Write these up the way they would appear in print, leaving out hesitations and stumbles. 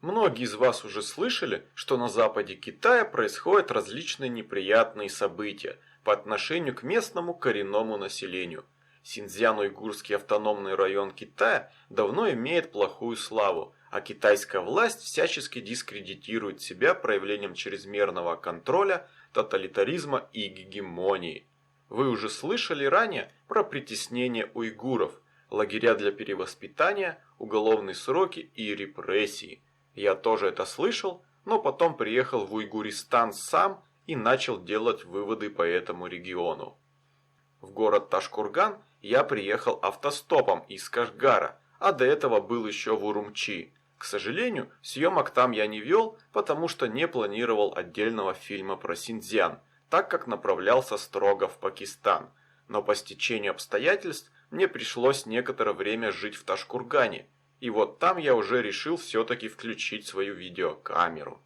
Многие из вас уже слышали, что на западе Китая происходят различные неприятные события по отношению к местному коренному населению. Синьцзян-Уйгурский автономный район Китая давно имеет плохую славу, а китайская власть всячески дискредитирует себя проявлением чрезмерного контроля, тоталитаризма и гегемонии. Вы уже слышали ранее про притеснение уйгуров, лагеря для перевоспитания, уголовные сроки и репрессии. Я тоже это слышал, но потом приехал в Уйгуристан сам и начал делать выводы по этому региону. В город Ташкурган я приехал автостопом из Кашгара, а до этого был еще в Урумчи. К сожалению, съемок там я не вел, потому что не планировал отдельного фильма про Синьцзян, так как направлялся строго в Пакистан. Но по стечению обстоятельств мне пришлось некоторое время жить в Ташкургане. И вот там я уже решил все-таки включить свою видеокамеру.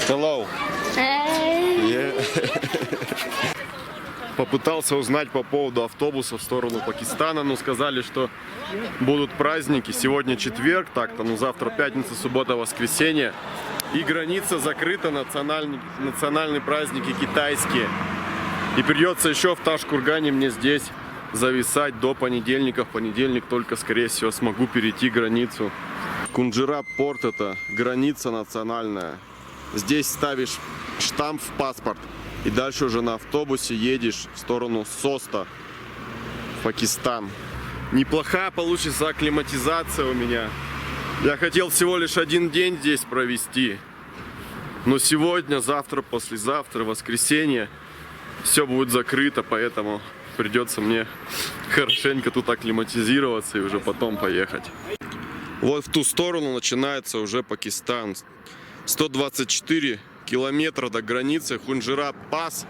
Hello. Попытался узнать по поводу автобуса в сторону Пакистана, но сказали, что будут праздники. Сегодня четверг, так-то, но завтра пятница, суббота, воскресенье. И граница закрыта, национальные праздники китайские. И придется еще в Ташкургане мне здесь зависать до понедельника. В понедельник только, скорее всего, смогу перейти границу. Кунджирап порт — это граница национальная. Здесь ставишь штамп в паспорт и дальше уже на автобусе едешь в сторону Соста, в Пакистан. Неплохая получится акклиматизация у меня. Я хотел всего лишь один день здесь провести. Но сегодня, завтра, послезавтра, воскресенье все будет закрыто, поэтому придется мне хорошенько тут акклиматизироваться и уже потом поехать. Вот в ту сторону начинается уже Пакистан. 124 километра до границы. Хунджирап-пас,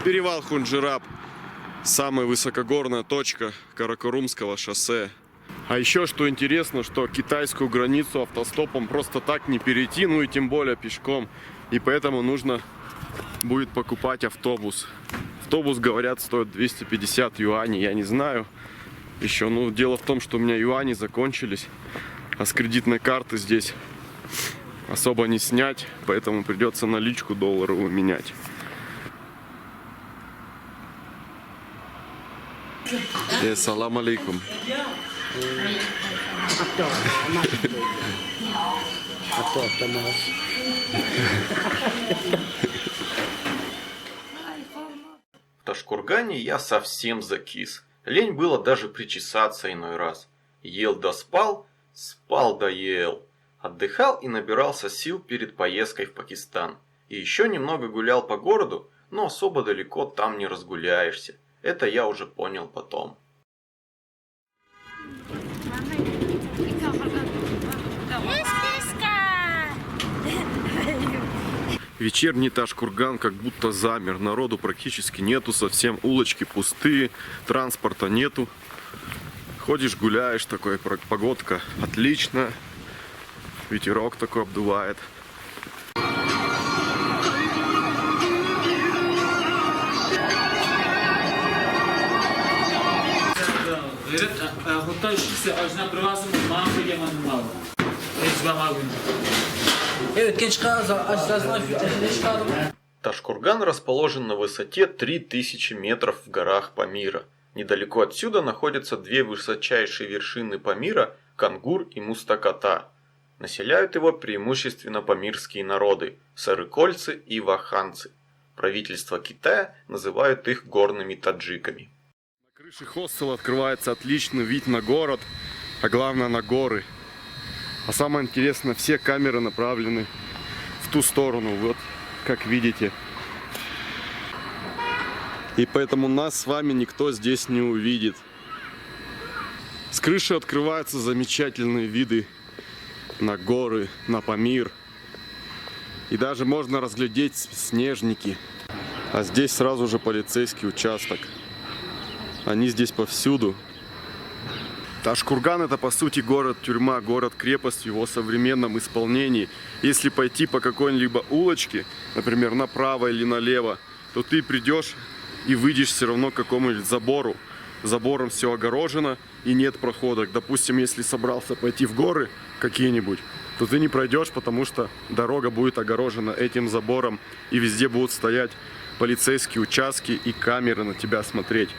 перевал Хунджирап, самая высокогорная точка Каракорумского шоссе. А еще что интересно, что китайскую границу автостопом просто так не перейти, ну и тем более пешком. И поэтому нужно будет покупать автобус. Автобус, говорят, стоит 250 юаней, я не знаю еще. Ну, дело в том, что у меня юани закончились, а с кредитной карты здесь особо не снять, поэтому придется наличку долларовую менять. Салам алейкум. В Ташкургане я совсем закис. Лень было даже причесаться иной раз. Ел да спал, спал да ел. Отдыхал и набирался сил перед поездкой в Пакистан. И еще немного гулял по городу, но особо далеко там не разгуляешься. Это я уже понял потом. Вечерний Ташкурган как будто замер. Народу практически нету, совсем улочки пустые, транспорта нету. Ходишь, гуляешь, такой погодка отличная. Ветерок такой обдувает. Ташкурган расположен на высоте 3000 метров в горах Памира. Недалеко отсюда находятся две высочайшие вершины Памира – Кангур и Мустаката. Населяют его преимущественно памирские народы – сарыкольцы и ваханцы. Правительство Китая называют их горными таджиками. На крыше хостела открывается отличный вид на город, а главное на горы. А самое интересное, все камеры направлены в ту сторону, вот как видите. И поэтому нас с вами никто здесь не увидит. С крыши открываются замечательные виды на горы, на Памир. И даже можно разглядеть снежники. А здесь сразу же полицейский участок. Они здесь повсюду. Ташкурган — это по сути город-тюрьма, город-крепость в его современном исполнении. Если пойти по какой-либо улочке, например, направо или налево, то ты придешь и выйдешь все равно к какому-нибудь забору. Забором все огорожено и нет прохода. Допустим, если собрался пойти в горы какие-нибудь, то ты не пройдешь, потому что дорога будет огорожена этим забором. И везде будут стоять полицейские участки и камеры на тебя смотреть.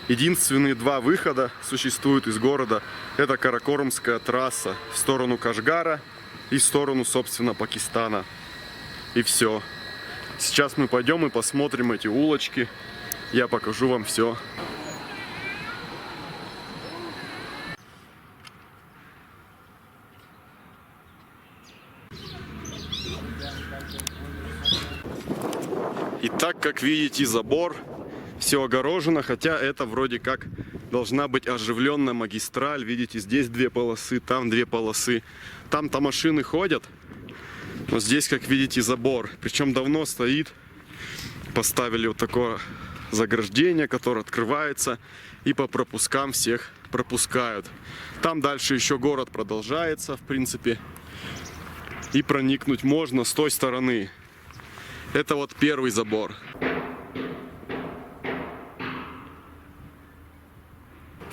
Единственные два выхода существуют из города. Это Каракорумская трасса в сторону Кашгара и в сторону, собственно, Пакистана. И все. Сейчас мы пойдем и посмотрим эти улочки. Я покажу вам все. Итак, как видите, забор. Все огорожено, хотя это вроде как должна быть оживленная магистраль. Видите, здесь две полосы, там две полосы. Там-то машины ходят, но здесь, как видите, забор. Причем давно стоит. Поставили вот такое заграждение, которое открывается, и по пропускам всех пропускают. Там дальше еще город продолжается, в принципе. И проникнуть можно с той стороны. Это вот первый забор.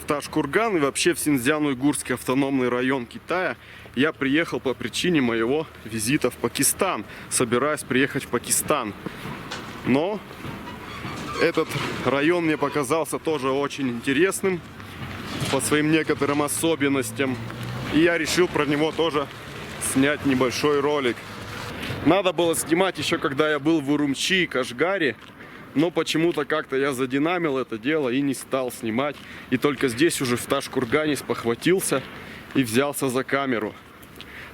Ташкурган и вообще в Синьцзян-Уйгурский автономный район Китая я приехал по причине моего визита в Пакистан. Собираюсь приехать в Пакистан. Но этот район мне показался тоже очень интересным по своим некоторым особенностям. И я решил про него тоже снять небольшой ролик. Надо было снимать еще, когда я был в Урумчи и Кашгаре. Но почему-то как-то я задинамил это дело и не стал снимать. И только здесь уже в Ташкургане спохватился и взялся за камеру.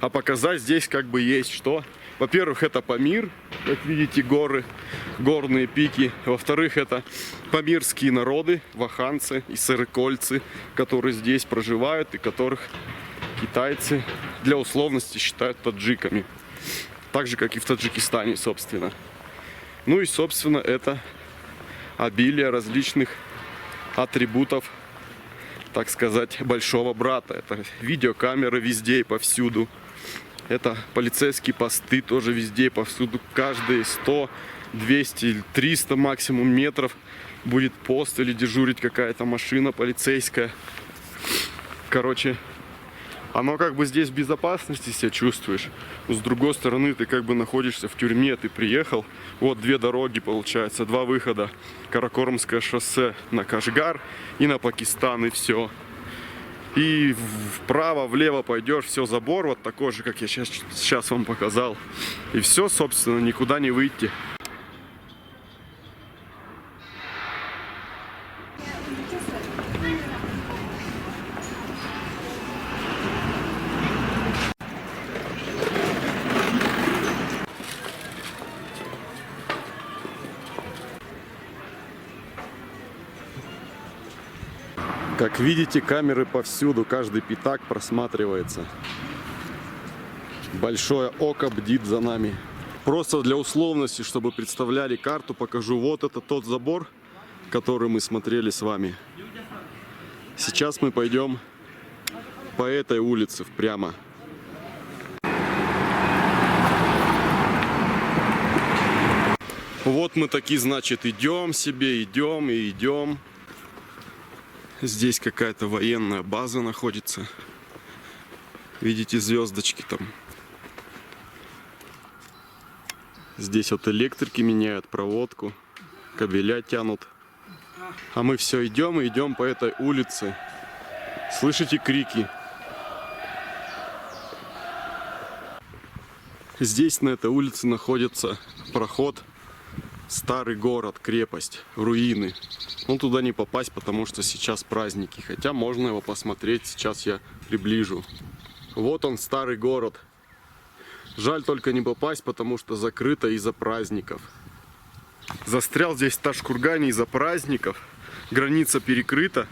А показать здесь как бы есть что. Во-первых, это Памир, как видите, горы, горные пики. Во-вторых, это памирские народы, ваханцы и сырокольцы, которые здесь проживают и которых китайцы для условности считают таджиками. Так же, как и в Таджикистане, собственно. Ну и, собственно, это обилие различных атрибутов, так сказать, большого брата. Это видеокамеры везде и повсюду. Это полицейские посты тоже везде и повсюду. Каждые 100, 200 или 300 максимум метров будет пост или дежурить какая-то машина полицейская. Короче, оно как бы здесь в безопасности себя чувствуешь. Но с другой стороны, ты как бы находишься в тюрьме, ты приехал. Вот две дороги, получается, два выхода. Каракорумское шоссе на Кашгар и на Пакистан, и все. И вправо, влево пойдешь, все, забор вот такой же, как я сейчас вам показал. И все, собственно, никуда не выйти. Как видите, камеры повсюду, каждый пятак просматривается. Большое око бдит за нами. Просто для условности, чтобы представляли карту, покажу. Вот это тот забор, который мы смотрели с вами. Сейчас мы пойдем по этой улице прямо. Вот мы таки, значит, идем себе, идем и идем. Здесь какая-то военная база находится. Видите, звездочки там. Здесь вот электрики меняют проводку, кабеля тянут. А мы все идем и идем по этой улице. Слышите крики? Здесь на этой улице находится проход. Старый город, крепость, руины. Ну, туда не попасть, потому что сейчас праздники. Хотя можно его посмотреть, сейчас я приближу. Вот он, старый город. Жаль только не попасть, потому что закрыто из-за праздников. Застрял здесь в Ташкургане из-за праздников. Граница перекрыта.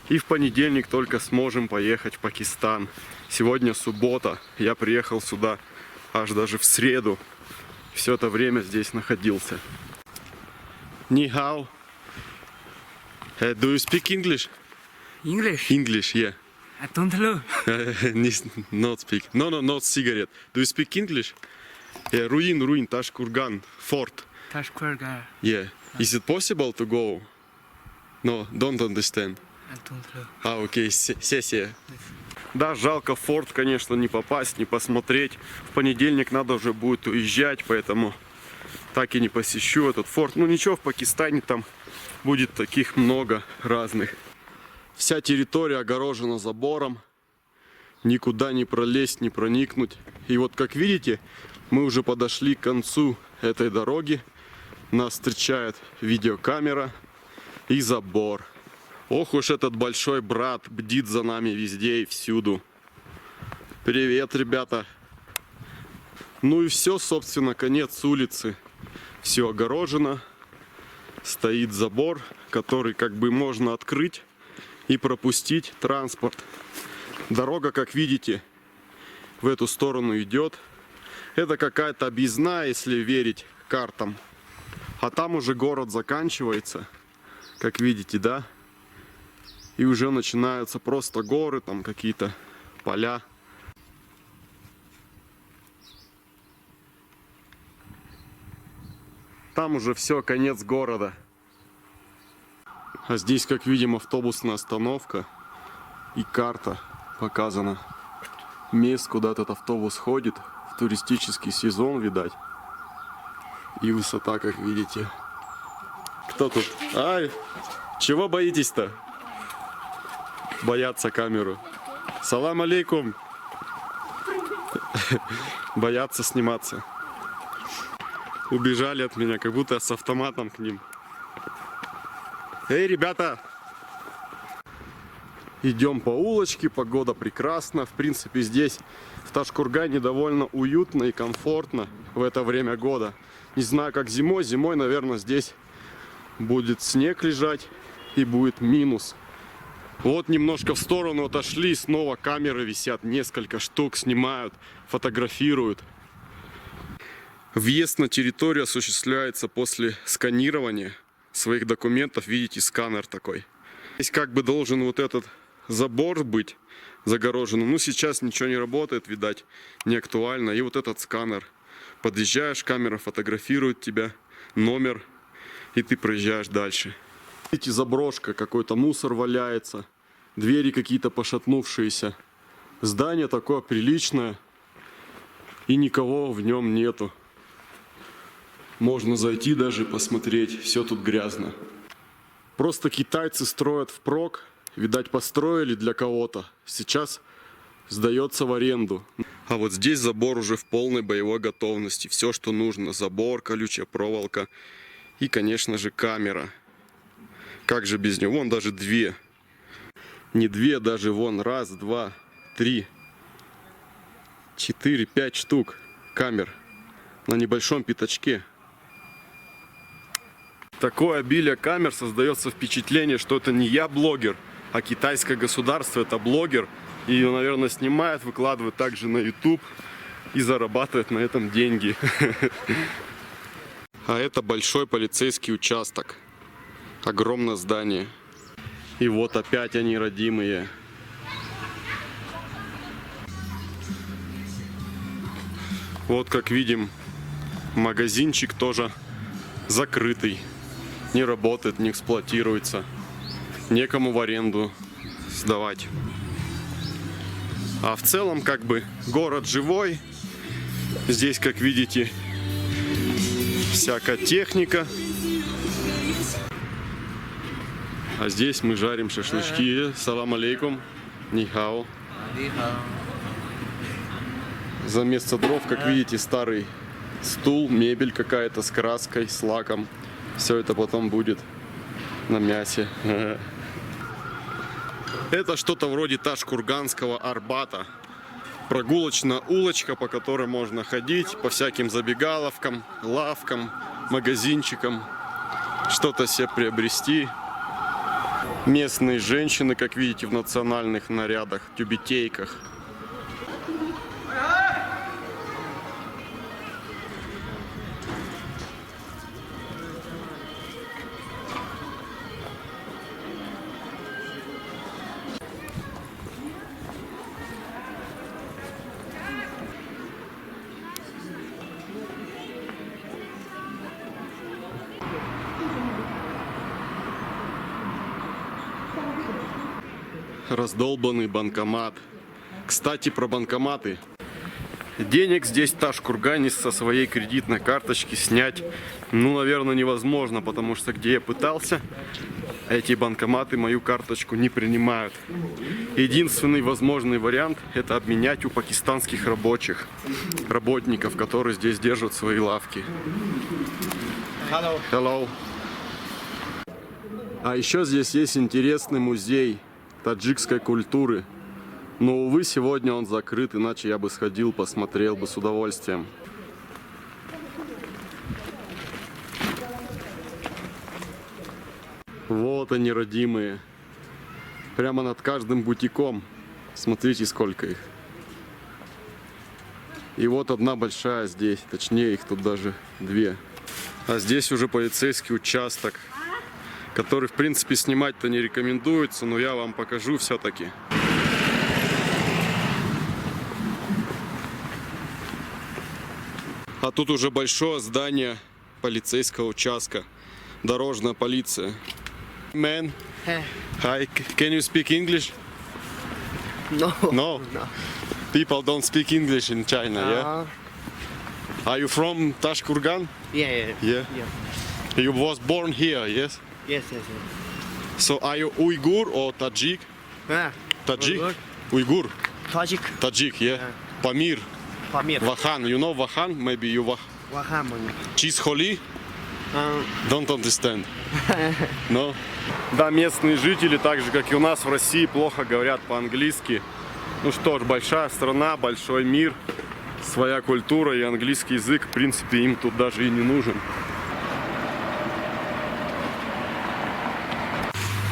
И в понедельник только сможем поехать в Пакистан. Сегодня суббота. Я приехал сюда аж даже в среду. Все это время здесь находился. Ni hao. Do you speak English? English? English, yeah. I don't know. Not speak. No, not cigarette. Do you speak English? Yeah, ruin, Tashkurgan, fort. Tashkurgan. Yeah. Is it possible to go? No, don't understand. I don't know. Окей, сессия. Да, жалко форт, конечно, не попасть, не посмотреть. В понедельник надо уже будет уезжать, поэтому так и не посещу этот форт. Ну ничего, в Пакистане там будет таких много разных. Вся территория огорожена забором. Никуда не пролезть, не проникнуть. И вот как видите, мы уже подошли к концу этой дороги. Нас встречает видеокамера и забор. Ох уж этот большой брат бдит за нами везде и всюду. Привет, ребята. Ну и все, собственно, конец улицы. Все огорожено. Стоит забор, который как бы можно открыть и пропустить транспорт. Дорога, как видите, в эту сторону идет. Это какая-то объездная, если верить картам. А там уже город заканчивается, как видите, да? И уже начинаются просто горы, там какие-то поля. Там уже все, конец города. А здесь, как видим, автобусная остановка и карта показана. Мест, куда этот автобус ходит, в туристический сезон, видать. И высота, как видите. Кто тут? Ай, чего боитесь-то? Боятся камеру. Салам алейкум. Боятся сниматься. Убежали от меня, как будто с автоматом к ним. Эй, ребята! Идем по улочке, погода прекрасна. В принципе, здесь, в Ташкургане, довольно уютно и комфортно в это время года. Не знаю, как зимой. Зимой, наверное, здесь будет снег лежать и будет минус. Вот немножко в сторону отошли, снова камеры висят, несколько штук снимают, фотографируют. Въезд на территорию осуществляется после сканирования своих документов. Видите, сканер такой. Здесь как бы должен вот этот забор быть загорожен. Ну, сейчас ничего не работает, видать, не актуально. И вот этот сканер. Подъезжаешь, камера фотографирует тебя, номер, и ты проезжаешь дальше. Видите, заброшка, какой-то мусор валяется, двери какие-то пошатнувшиеся. Здание такое приличное, и никого в нем нету. Можно зайти даже посмотреть, все тут грязно. Просто китайцы строят впрок, видать, построили для кого-то. Сейчас сдается в аренду. А вот здесь забор уже в полной боевой готовности. Все, что нужно. Забор, колючая проволока и, конечно же, камера. Как же без него? Вон даже две. Не две, даже вон раз, два, три, 4, 5 штук камер на небольшом пятачке. Такое обилие камер, создается впечатление, что это не я блогер, а китайское государство это блогер. И, наверное, снимает, выкладывает также на YouTube и зарабатывает на этом деньги. А это большой полицейский участок. Огромное здание. И вот опять они, родимые. Вот как видим, магазинчик тоже закрытый. Не работает, не эксплуатируется. Некому в аренду сдавать. А в целом, как бы, город живой. Здесь, как видите, всякая техника. А здесь мы жарим шашлычки. Салам алейкум. Нихао. За место дров, как видите, старый стул, мебель какая-то с краской, с лаком. Все это потом будет на мясе. Это что-то вроде Ташкурганского Арбата. Прогулочная улочка, по которой можно ходить по всяким забегаловкам, лавкам, магазинчикам. Что-то себе приобрести. Местные женщины, как видите, в национальных нарядах, тюбетейках. раздолбанный банкомат. Кстати, про банкоматы. Денег здесь в Ташкургане со своей кредитной карточки снять, ну, наверное, невозможно, потому что где я пытался, эти банкоматы мою карточку не принимают. Единственный возможный вариант – это обменять у пакистанских работников, которые здесь держат свои лавки. Hello. Hello. А еще здесь есть интересный музей таджикской культуры. Но, увы, сегодня он закрыт, иначе я бы сходил, посмотрел бы с удовольствием. Вот они, родимые. Прямо над каждым бутиком. Смотрите, сколько их. И вот одна большая здесь, точнее, их тут даже две. А здесь уже полицейский участок, который, в принципе, снимать-то не рекомендуется, но я вам покажу все-таки. А тут уже большое здание полицейского участка. Дорожная полиция. Man, hi, can you speak English? No. No? People don't speak English in China, yeah? Are you from Tashkurgan? Yeah. Yeah. You was born here, yes? Yes. So are you Uyghur or Tajik? Tajik? Uyghur. Tajik. Tajik, yeah. Pamir. Pamir. Vahan, you know Vahan? Maybe you Waham. Cheese Holy? Don't understand. No? Да, местные жители, так же как и у нас в России, плохо говорят по-английски. Ну что ж, большая страна, большой мир, своя культура и английский язык, в принципе, им тут даже и не нужен.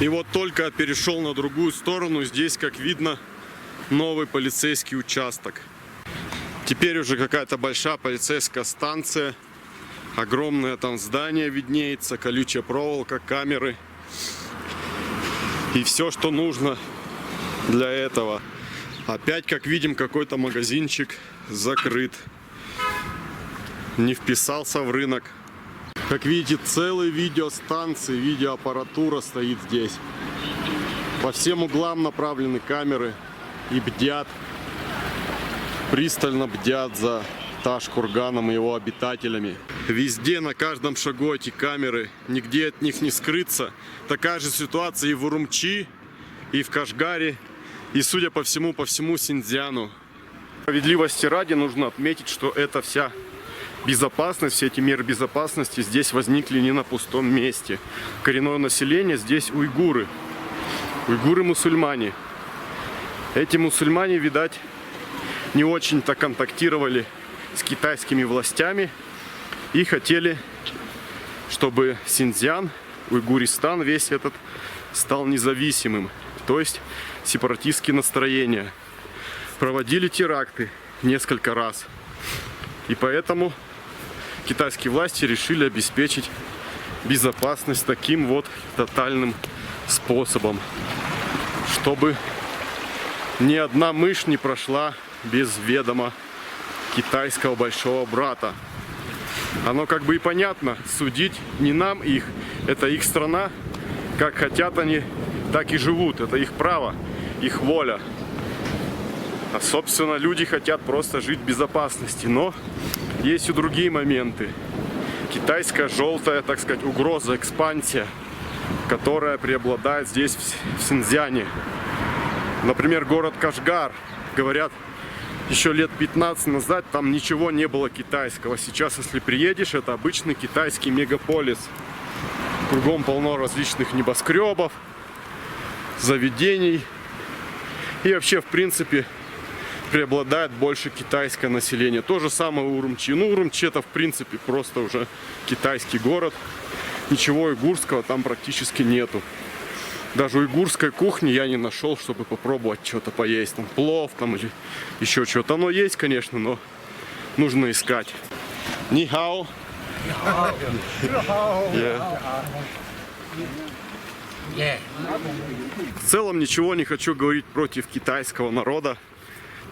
И вот только перешел на другую сторону, здесь, как видно, новый полицейский участок. Теперь уже какая-то большая полицейская станция. Огромное там здание виднеется, колючая проволока, камеры. И все, что нужно для этого. Опять, как видим, какой-то магазинчик закрыт. Не вписался в рынок. Как видите, целые видеостанции, видеоаппаратура стоит здесь. По всем углам направлены камеры и бдят. Пристально бдят за Ташкурганом и его обитателями. Везде, на каждом шагу эти камеры, нигде от них не скрыться. Такая же ситуация и в Урумчи, и в Кашгаре, и, судя по всему Синьцзяну. Справедливости ради нужно отметить, что эта вся безопасность, все эти меры безопасности здесь возникли не на пустом месте. Коренное население здесь уйгуры. Уйгуры-мусульмане. Эти мусульмане, видать, не очень-то контактировали с китайскими властями и хотели, чтобы Синьцзян, Уйгуристан, весь этот стал независимым. То есть сепаратистские настроения. Проводили теракты несколько раз. И поэтому китайские власти решили обеспечить безопасность таким вот тотальным способом, чтобы ни одна мышь не прошла без ведома китайского большого брата. Оно как бы и понятно, судить не нам их, это их страна, как хотят они, так и живут, это их право, их воля. А собственно люди хотят просто жить в безопасности, но есть и другие моменты. Китайская желтая, так сказать, угроза, экспансия, которая преобладает здесь в Синьцзяне. Например, город Кашгар, говорят, еще лет 15 назад там ничего не было китайского. Сейчас, если приедешь, это обычный китайский мегаполис. Кругом полно различных небоскребов, заведений. И вообще, в принципе, преобладает больше китайское население. То же самое у Урумчи. Ну, Урумчи это, в принципе, просто уже китайский город. Ничего уйгурского там практически нету. Даже уйгурской кухни я не нашел, чтобы попробовать что-то поесть. Там плов там или еще что-то. Оно есть, конечно, но нужно искать. Нихао. В целом ничего не хочу говорить против китайского народа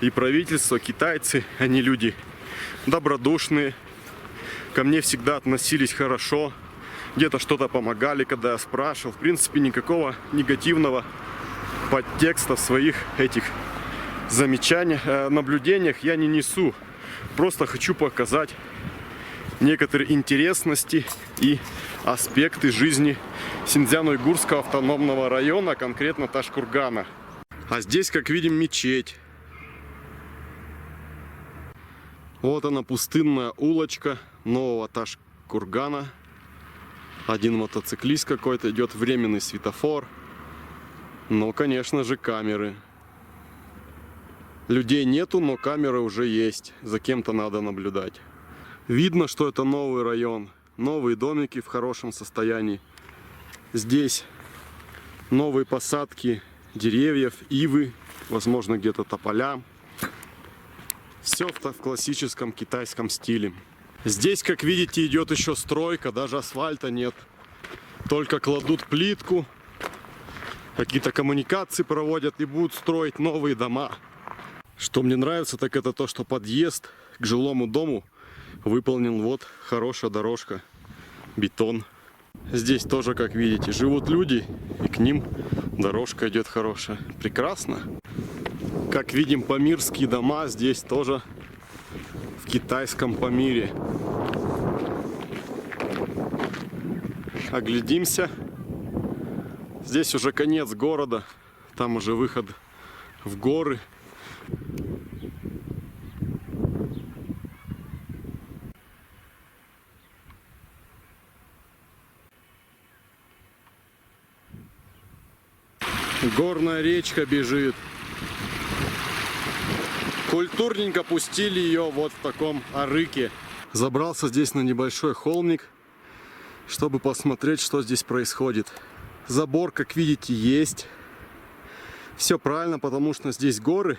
и правительства. Китайцы, они люди добродушные. Ко мне всегда относились хорошо. Где-то что-то помогали, когда я спрашивал. В принципе, никакого негативного подтекста в своих этих замечаниях, наблюдениях я не несу. Просто хочу показать некоторые интересности и аспекты жизни Синьцзян-Уйгурского автономного района, конкретно Ташкургана. А здесь, как видим, мечеть. Вот она, пустынная улочка нового Ташкургана. Один мотоциклист какой-то, идет временный светофор. Но, конечно же, камеры. Людей нету, но камеры уже есть. За кем-то надо наблюдать. Видно, что это новый район. Новые домики в хорошем состоянии. Здесь новые посадки деревьев, ивы, возможно, где-то тополя. Все в классическом китайском стиле. Здесь, как видите, идет еще стройка, даже асфальта нет. Только кладут плитку, какие-то коммуникации проводят и будут строить новые дома. Что мне нравится, так это то, что подъезд к жилому дому выполнен. Вот хорошая дорожка, бетон. Здесь тоже, как видите, живут люди, и к ним дорожка идет хорошая. Прекрасно. Как видим, памирские дома здесь тоже в китайском Памире. Оглядимся. Здесь уже конец города, там уже выход в горы. Горная речка бежит. Культурненько пустили ее вот в таком арыке. Забрался здесь на небольшой холмик, чтобы посмотреть, что здесь происходит. Забор, как видите, есть. Все правильно, потому что здесь горы.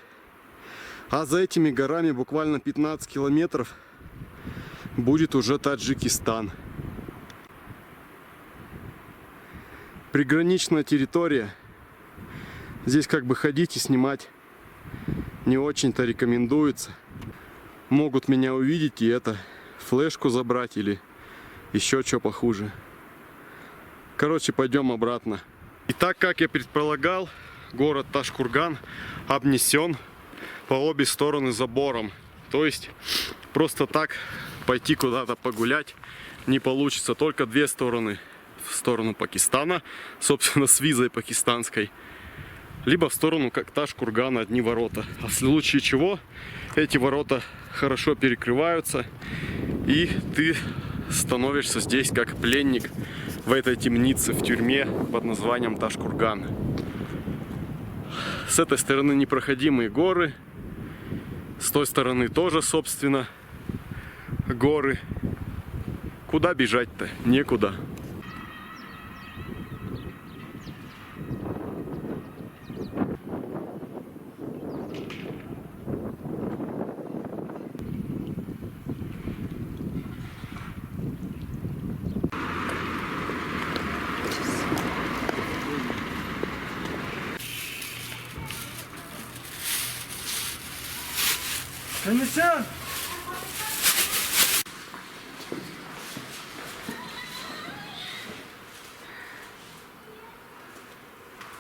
А за этими горами буквально 15 километров будет уже Таджикистан. Приграничная территория. Здесь как бы ходить и снимать не очень-то рекомендуется. Могут меня увидеть и это, флешку забрать или еще что похуже. Короче, пойдем обратно. И так, как я предполагал, город Ташкурган обнесен по обе стороны забором. То есть просто так пойти куда-то погулять не получится. Только две стороны. В сторону Пакистана, собственно, с визой пакистанской. Либо в сторону как Ташкургана одни ворота. А в случае чего эти ворота хорошо перекрываются, и ты становишься здесь как пленник в этой темнице, в тюрьме под названием Ташкурган. С этой стороны непроходимые горы, с той стороны тоже, собственно, горы. Куда бежать-то? Некуда.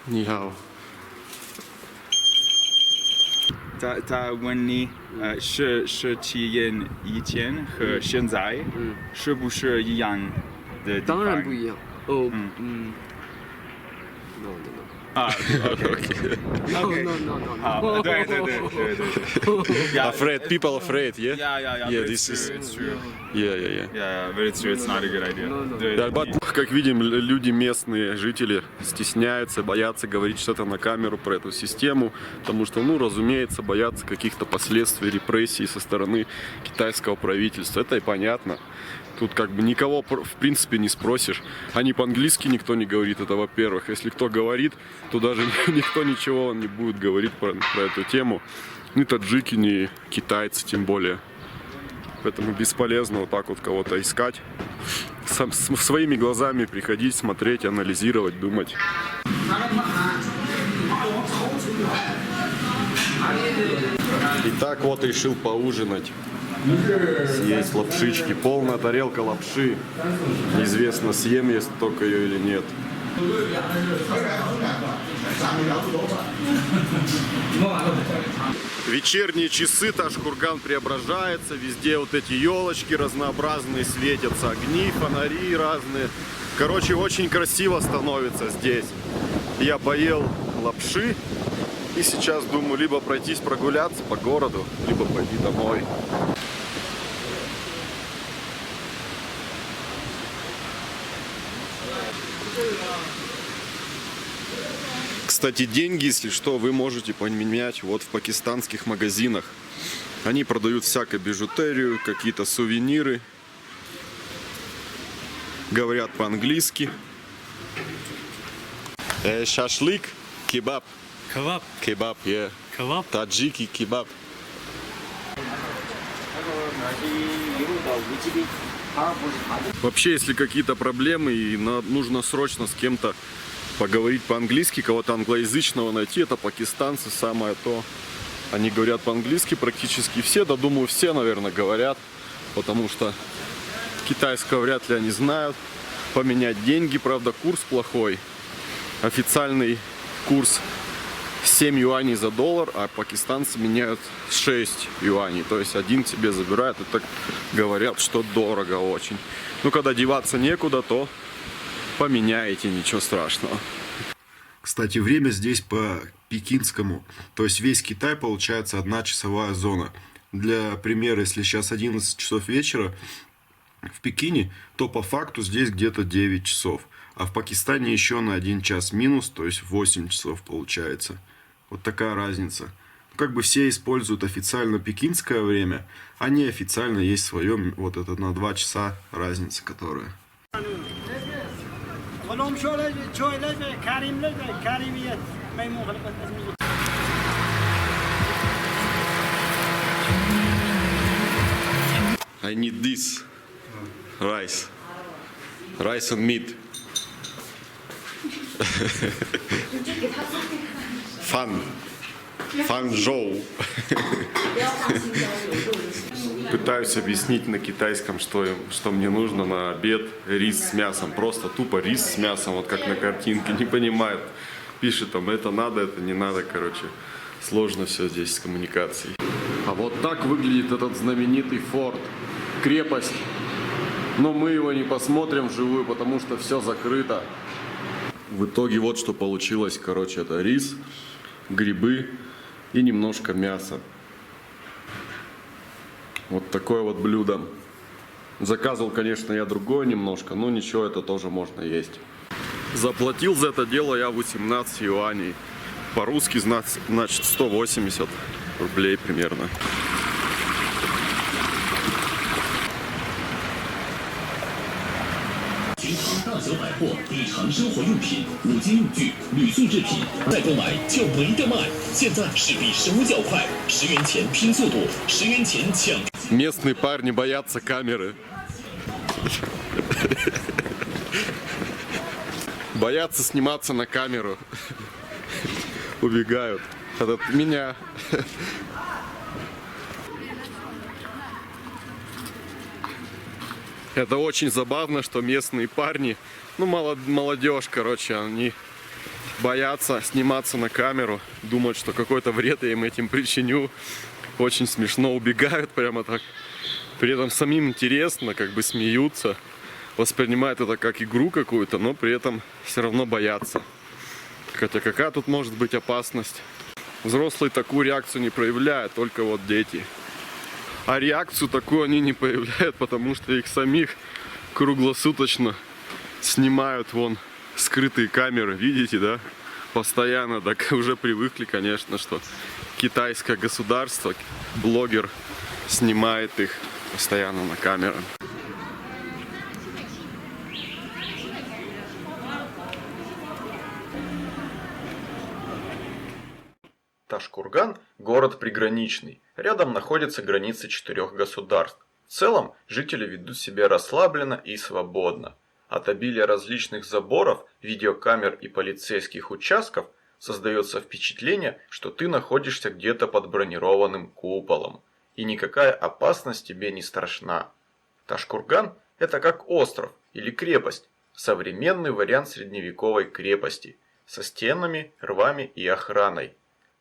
Нихао. 在问你，是体验以前和现在是不是一样的地方？当然不一样。哦，no no no。啊 ，OK No. 好，对。Afraid, people afraid, yeah? Yeah, this is, it's true. yeah. But it's true. It's not a good idea. Да, Да, как видим, люди местные, жители стесняются, боятся говорить что-то на камеру про эту систему, потому что, ну, разумеется, боятся каких-то последствий, репрессий со стороны китайского правительства. Это и понятно. Тут как бы никого в принципе не спросишь. Они по-английски никто не говорит, это во-первых. Если кто говорит, то даже никто ничего не будет говорить про эту тему. Ни таджики, ни китайцы тем более. Поэтому бесполезно вот так вот кого-то искать. Своими глазами приходить, смотреть, анализировать, думать. Итак, вот решил поужинать. Съесть лапшички. Полная тарелка лапши. Неизвестно, съем я столько ее или нет. Вечерние часы, Ташкурган преображается, везде вот эти елочки разнообразные светятся, огни, фонари разные. Короче, очень красиво становится здесь. Я поел лапши и сейчас думаю либо пройтись прогуляться по городу, либо пойти домой. Кстати, деньги, если что, вы можете поменять вот в пакистанских магазинах. Они продают всякую бижутерию, какие-то сувениры. Говорят по-английски. Шашлык, кебаб. Kebab. Кебаб, yeah. Kebab. Таджики, кебаб. Вообще, если какие-то проблемы и нужно срочно с кем-то поговорить по-английски, кого-то англоязычного найти, это пакистанцы, самое то. Они говорят по-английски практически все, да думаю все, наверное, говорят, потому что китайского вряд ли они знают. Поменять деньги, правда, курс плохой. Официальный курс 7 юаней за доллар, а пакистанцы меняют 6 юаней. То есть один тебе забирают, и так говорят, что дорого очень. Ну, когда деваться некуда, то поменяете, ничего страшного. Кстати, время здесь по пекинскому. То есть весь Китай получается 1 часовая зона. Для примера, если сейчас 11 часов вечера в Пекине, то по факту здесь где-то 9 часов. А в Пакистане еще на 1 час минус, то есть 8 часов получается. Вот такая разница. Как бы все используют официально пекинское время, а неофициально есть свое, вот это на 2 часа разница, которая. I need this rice. Rice and meat. Фан. Фанчжоу. Пытаюсь объяснить на китайском, что мне нужно на обед. Рис с мясом. Просто тупо рис с мясом, вот как на картинке. Не понимает. Пишет там, это надо, это не надо. Короче, сложно все здесь с коммуникацией. А вот так выглядит этот знаменитый форт. Крепость. Но мы его не посмотрим вживую, потому что все закрыто. В итоге вот что получилось. Короче, это рис, грибы и немножко мяса. Вот такое вот блюдо. Заказывал, конечно, я другое немножко, но ничего, это тоже можно есть. Заплатил за это дело я 18 юаней. По-русски, значит, 180 рублей примерно.大小百货日常生活用品、五金用具、铝塑制品，再购买就没得卖。现在是比什么较快？10元钱拼速度，10元钱抢。Местные парни боятся камеры. Боятся сниматься на камеру. Убегают. От меня. Это очень забавно, что местные парни, ну молодежь, короче, они боятся сниматься на камеру, думают, что какой-то вред я им этим причиню. Очень смешно, убегают прямо так. При этом самим интересно, как бы смеются, воспринимают это как игру какую-то, но при этом все равно боятся. Хотя какая тут может быть опасность? Взрослые такую реакцию не проявляют, только вот дети. А реакцию такую они не проявляют, потому что их самих круглосуточно снимают вон скрытые камеры, видите, да? Постоянно, так уже привыкли, конечно, что китайское государство, блогер снимает их постоянно на камеру. Ташкурган – город приграничный. Рядом находятся границы 4 государств. В целом, жители ведут себя расслабленно и свободно. От обилия различных заборов, видеокамер и полицейских участков создается впечатление, что ты находишься где-то под бронированным куполом. И никакая опасность тебе не страшна. Ташкурган – это как остров или крепость. Современный вариант средневековой крепости, со стенами, рвами и охраной.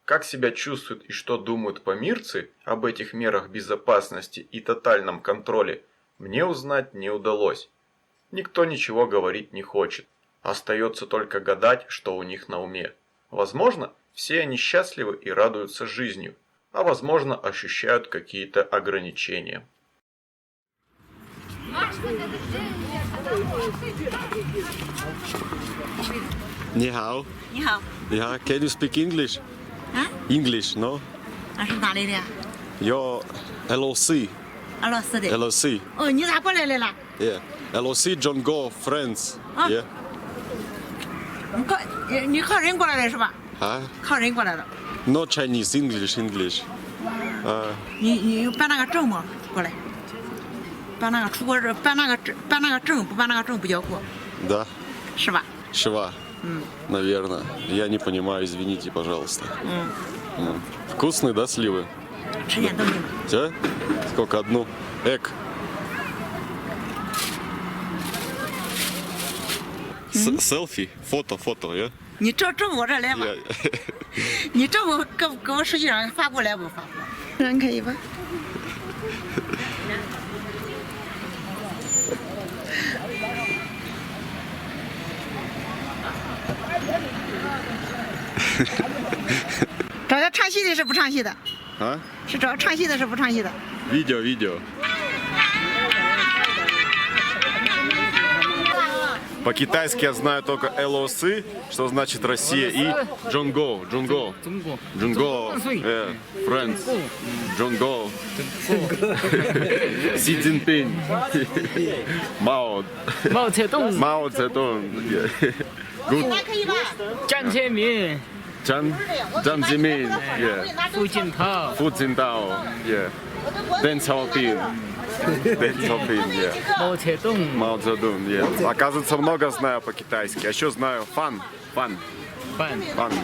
Как себя чувствуют и что думают памирцы об этих мерах безопасности и тотальном контроле, мне узнать не удалось. Никто ничего говорить не хочет. Остается только гадать, что у них на уме. Возможно, все они счастливы и радуются жизнью, а возможно, ощущают какие-то ограничения. 你好，你好，你好，Can you speak English? 啊， English, no? 是哪里的？ Your LOC, 俄罗斯的。 LOC, 哦，你咋过来了？ yeah. LOC John Go friends, 啊 yeah. 你靠人过来的是吧？ 啊靠人过来的。 ，No Chinese, English. 你办那个证吗？过来。办那个出国证，办那个证，不办那个证不叫过， Да, 是吧？ шва. Наверное. Я не понимаю, извините, пожалуйста. Вкусные, да, сливы? 吃点东西嘛。 Да? Сколько? Одну? Эк. Селфи? Фото, я? 你证我这来吧， 你证我给我手机上发过来不发？人可以吧？找要唱戏的是不唱戏的？ А? 是找唱戏的是不唱戏的？ Видео. По-китайски я знаю только LOC, что значит Россия, и Джонго. Friends. Джонго. Си Цзиньпин. Мао. 毛泽东、 Мао Цзэдун. Good. 可以吧？江泽民、 Чан Зимин. Yeah. 胡锦涛、 Fu Jintao. Yeah. Deng Xiaoping. Yeah. 毛泽东、 Мао Цзэдун, yeah. Оказывается, много знаю по-китайски. А еще знаю фан. Фан.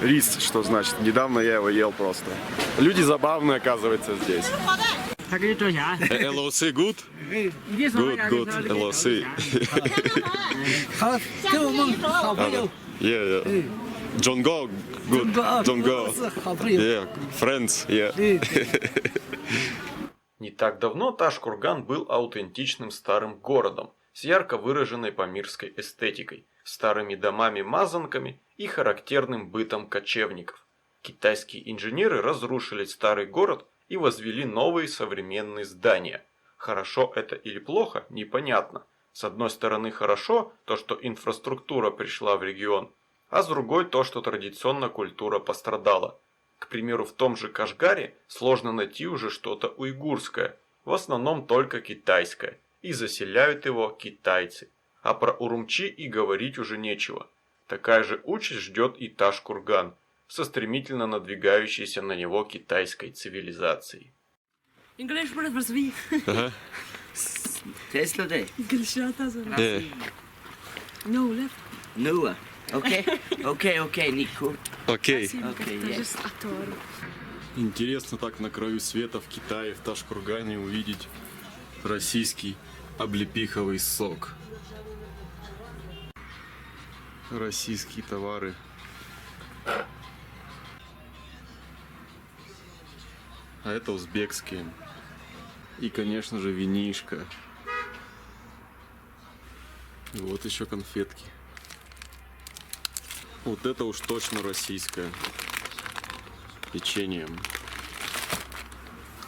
Рис, что значит. Недавно я его ел просто. Люди забавные, оказывается, здесь. 他给你照相。 LOC good? 你说 Good. LOC. 好，跟我们好朋友， Yeah. Джонго good. Джонго. 是好朋友。 Yeah. Friends. Yeah. Не так давно Таш-Курган был аутентичным старым городом с ярко выраженной памирской эстетикой, старыми домами-мазанками и характерным бытом кочевников. Китайские инженеры разрушили старый город и возвели новые современные здания. Хорошо это или плохо, непонятно. С одной стороны хорошо то, что инфраструктура пришла в регион, а с другой то, что традиционно культура пострадала. К примеру, в том же Кашгаре сложно найти уже что-то уйгурское, в основном только китайское, и заселяют его китайцы. А про Урумчи и говорить уже нечего. Такая же участь ждет и Таш-Курган, со стремительно надвигающейся на него китайской цивилизацией. English was we. Yesterday. English Yeah. No left. No. Okay, Nico. Окей. Okay, yes. Интересно так на краю света в Китае, в Таш-Кургане увидеть российский облепиховый сок. Российские товары. А это узбекские. И, конечно же, винишко. И вот еще конфетки. Вот это уж точно российское. Печенье.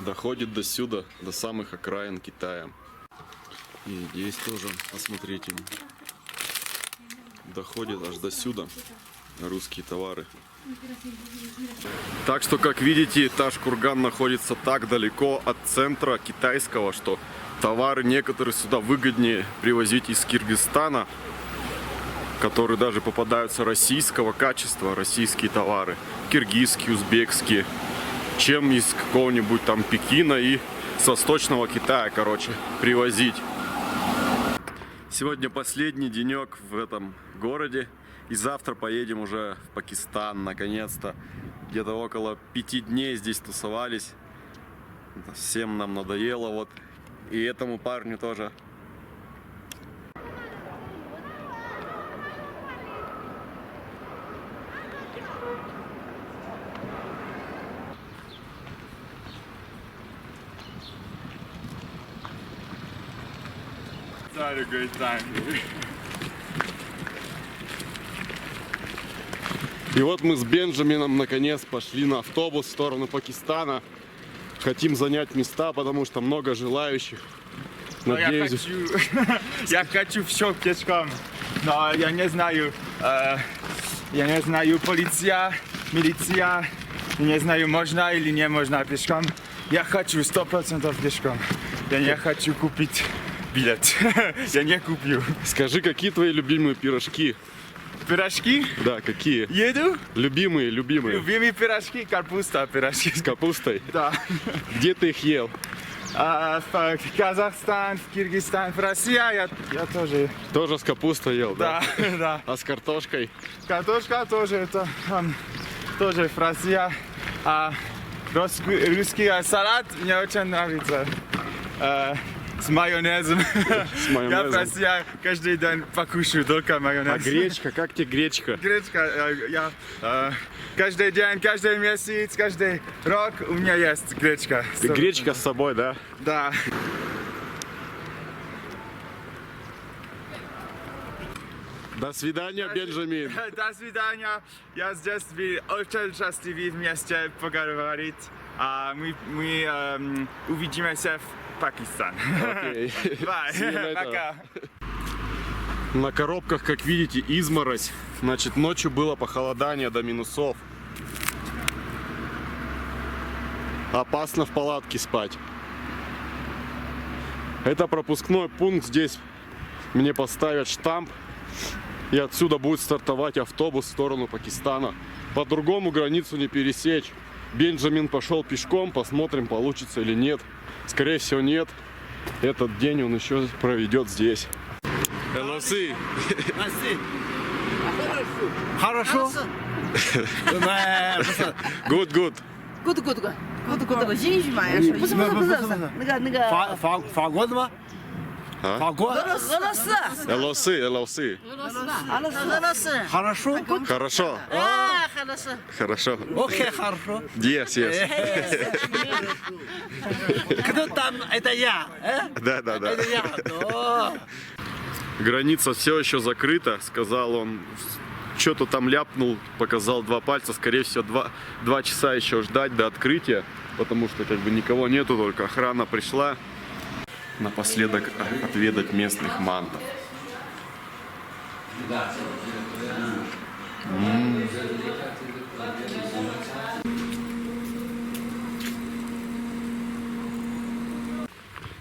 Доходит до сюда, до самых окраин Китая. И здесь тоже, посмотрите. Доходит аж до сюда русские товары. Так что, как видите, Таш-Курган находится так далеко от центра китайского, что товары некоторые сюда выгоднее привозить из Киргизстана, которые даже попадаются российского качества, российские товары, киргизские, узбекские, чем из какого-нибудь там Пекина и с восточного Китая, короче, привозить. Сегодня последний денек в этом городе, и завтра поедем уже в Пакистан, наконец-то. Где-то около 5 дней здесь тусовались, всем нам надоело, вот, и этому парню тоже. had a great time. И вот мы с Бенджамином наконец пошли на автобус в сторону Пакистана. Хотим занять места, потому что много желающих. Надеюсь. Я хочу все пешком, но я не знаю, полиция, милиция, не знаю, можно или не можно пешком. Я хочу 100% пешком. Я не хочу купить билет. Я не куплю. Скажи, какие твои любимые пирожки? Пирожки? Да, какие? Еду? Любимые. Любимые пирожки, капуста пирожки. С капустой? Да. Где ты их ел? В Казахстан, в Киргизстан, в России я тоже. Тоже с капустой ел, да? Да, да. А с картошкой? Картошка тоже, это тоже в России. А русский салат мне очень нравится. С майонезом. С майонезом. Я в России каждый день покушаю только майонез. А гречка? Как тебе гречка? Гречка, я каждый день, каждый месяц, каждый рок у меня есть гречка. Гречка с собой, да? Да. До свидания, Бенджамин. До свидания. Я здесь очень счастлив вместе поговорить. Мы увидимся в Пакистане. Окей. Bye. See you later. Пока. На коробках, как видите, изморозь. Значит, ночью было похолодание до минусов. Опасно в палатке спать. Это пропускной пункт. Здесь мне поставят штамп. И отсюда будет стартовать автобус в сторону Пакистана. По-другому границу не пересечь. Бенджамин пошел пешком. Посмотрим, получится или нет. Скорее всего, нет. Этот день он еще проведет здесь. Элоси. Хорошо. Good, good. 法国的吗？啊法国。Элоси, элоси. Хорошо. Хорошо. Хорошо. Окей, хорошо. Yes, yes. Кто там? Это я. Да, да, да. Это я. О. Граница все еще закрыта, сказал он. Что-то там ляпнул, показал 2 пальца. Скорее всего, 2 часа еще ждать до открытия, потому что как бы никого нету, только охрана пришла. Напоследок отведать местных мантов.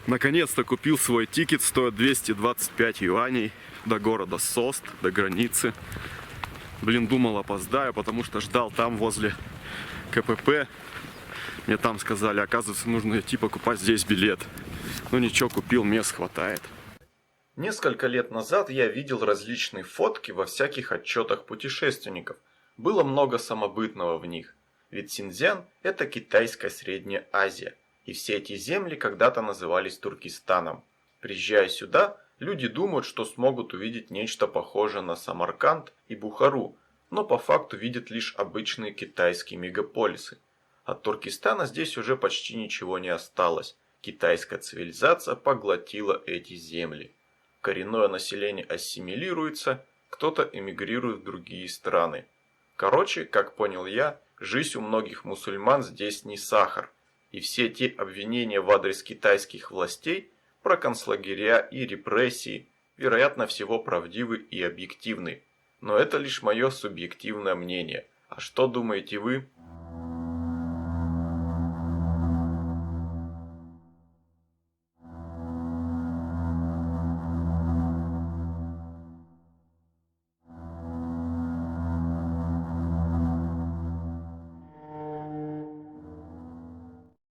Наконец-то купил свой тикет, стоит 225 юаней до города Сост, до границы. Блин, думал, опоздаю, потому что ждал там возле КПП. Мне там сказали, оказывается, нужно идти покупать здесь билет. Ну ничего, купил, мест хватает. Несколько лет назад я видел различные фотки во всяких отчетах путешественников. Было много самобытного в них. Ведь Синьцзян – это китайская Средняя Азия. И все эти земли когда-то назывались Туркестаном. Приезжая сюда, люди думают, что смогут увидеть нечто похожее на Самарканд и Бухару, но по факту видят лишь обычные китайские мегаполисы. От Туркестана здесь уже почти ничего не осталось. Китайская цивилизация поглотила эти земли. Коренное население ассимилируется, кто-то эмигрирует в другие страны. Короче, как понял я, жизнь у многих мусульман здесь не сахар. И все те обвинения в адрес китайских властей про концлагеря и репрессии, вероятно всего правдивы и объективны. Но это лишь мое субъективное мнение. А что думаете вы?